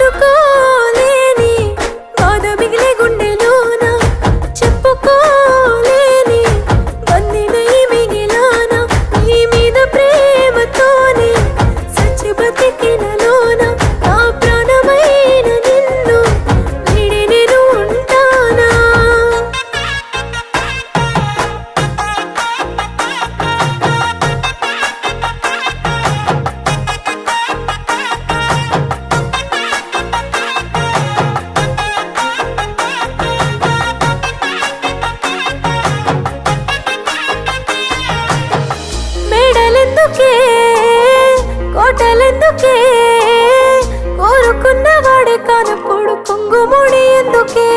తట్టుకోలేని బాధ మిగిలే గుండెలోన చెప్పుకోలేని బందినై మిగిలాన నీ మీద ప్రేమతోనే సచ్చి బతికినలోన నా ప్రాణమైన నిన్ను వీడి నేను ఉంటానా మేడలెందుకే కోటలెందుకే కోరుకున్నవాడే కానప్పుడు కుంగుముడి ఎందుకే